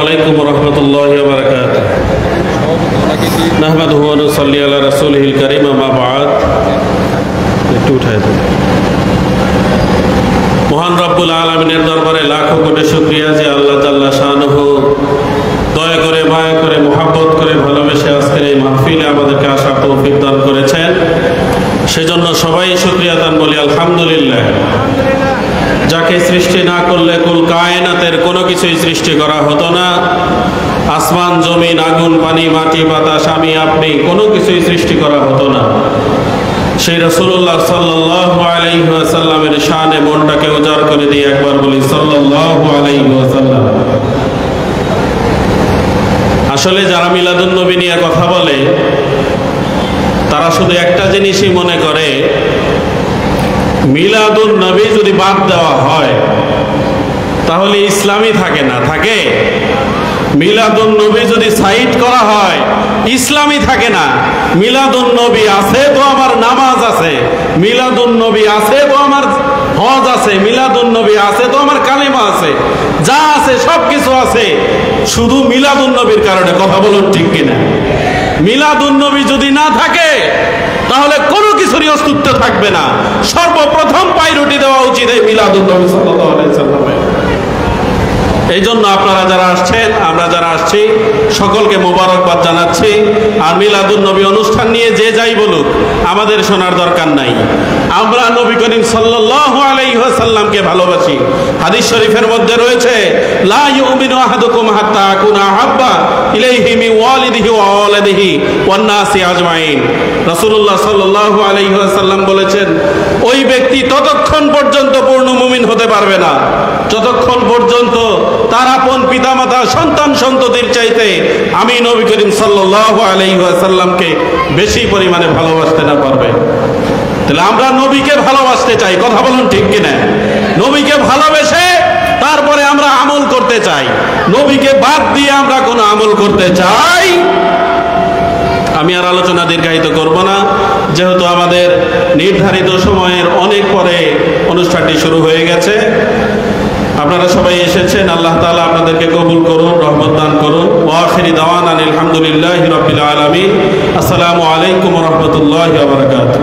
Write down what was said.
আলাইকুম রহমতুল্লাহি ওয়া বারাকাতুহু নাহমাদুহু ওয়া নুসাল্লি আলা রাসূলিহিল কারীম আম্মা বা'দ। একটু উঠায় দেন। মহান রব্বুল আলামিনের দরবারে লাখো কোটি শুকরিয়া যে আল্লাহ তাআলা শানুহু দয়া করে মায়া করে মুহাব্বত করে ভালোবেসে আজকের এই মাহফিলে আমাদেরকে আসার তৌফিক দান করেছেন। সেজন্য সবাই শুকরিয়া দান বলি আলহামদুলিল্লাহ। যাকে সৃষ্টি না করলে কুল কায়নাতের কোনো কিছুই সৃষ্টি করা হতো না। আসমান জমিন আগুন পানি মাটি বাতাস আমি আপনি কোনো কিছুই সৃষ্টি করা হতো না। সেই রাসূলুল্লাহ সাল্লাল্লাহু আলাইহি ওয়াসাল্লামের শানে মনটাকে উজাড় করে দিয়ে একবার বলি সাল্লাল্লাহু আলাইহি ওয়াসাল্লাম। আসলে যারা মিলাদুন নবী নিয়ে কথা বলে তারা শুধু একটা জিনিসই মনে করে, মিলাদুন নবী যদি বাদ দেওয়া হয় তাহলে ইসলামই থাকে না। থাকে? মিলাদুন নবী যদি সাইড করা হয় ইসলামই থাকে না। মিলাদুন নবী আছে তো আমার নামাজ আছে, মিলাদুন নবী আছে তো আমার হজ আছে, মিলাদুন নবী আছে তো আমার কালিমা আছে, যা আছে সব কিছু আছে, শুধু মিলাদুন নবীর কারণে। কথা বলুন ঠিক কিনা? মিলাদুন নবী যদি না থাকে তাহলে কোনো কিছুরই অস্তিত্ব থাকবে না। সর্বপ্রথম প্রায়োরিটি দেওয়া উচিত এই মিলাদুন নবী সাল্লাল্লাহু আলাইহি ওয়াসাল্লামের। এই জন্য আপনারা যারা আসছেন, আমরা যারা আসছি, সকলকে মোবারকবাদ জানাচ্ছি। আর মিলাদুন নবী অনুষ্ঠান নিয়ে যে যাই বলুক আমাদের শোনার দরকার নাই। আমরা নবী করিম সাল্লাল্লাহু আলাইহি ওয়াসাল্লামকে ভালোবাসি। হাদিস শরীফের মধ্যে রয়েছে, লা ইউমিনু আহাদুকুম হাত্তা আকুনা আহাব্বা ইলাইহি মিন ওয়ালিদিহি ওয়া ওয়ালাদিহি ওয়ান নাসি আজমাইন। রাসূলুল্লাহ সাল্লাল্লাহু আলাইহি ওয়াসাল্লাম বলেছেন, ওই ব্যক্তি ততক্ষণ পর্যন্ত পূর্ণ মুমিন হতে পারবে না যতক্ষণ পর্যন্ত তার আপন পিতামাতা সন্তান সন্ততির চাইতে আমি নবী করিম সাল্লাল্লাহু আলাইহি ওয়াসাল্লামকে বেশি পরিমাণে ভালোবাসতে না পারবে। তাহলে আমরা নবীকে ভালোবাসতে চাই। কথা বলুন ঠিক কিনা? নবীকে ভালোবেসে তারপরে আমরা আমল করতে চাই। নবীকে বাদ দিয়ে আমরা কোনো আমল করতে চাই? আমি আর আলোচনা দীর্ঘায়িত করব না, যেহেতু আমাদের নির্ধারিত সময়ের অনেক পরে অনুষ্ঠানটি শুরু হয়ে গেছে। আপনারা সবাই এসেছেন, আল্লাহ তাআলা আপনাদেরকে কবুল করুন, রহমত দান করুন। ওয়া আখিরি দাওয়ানা আলহামদুলিল্লাহি রাব্বিল আলামিন। আসসালামু আলাইকুম ওয়া রাহমাতুল্লাহি ওয়া বারাকাতুহু।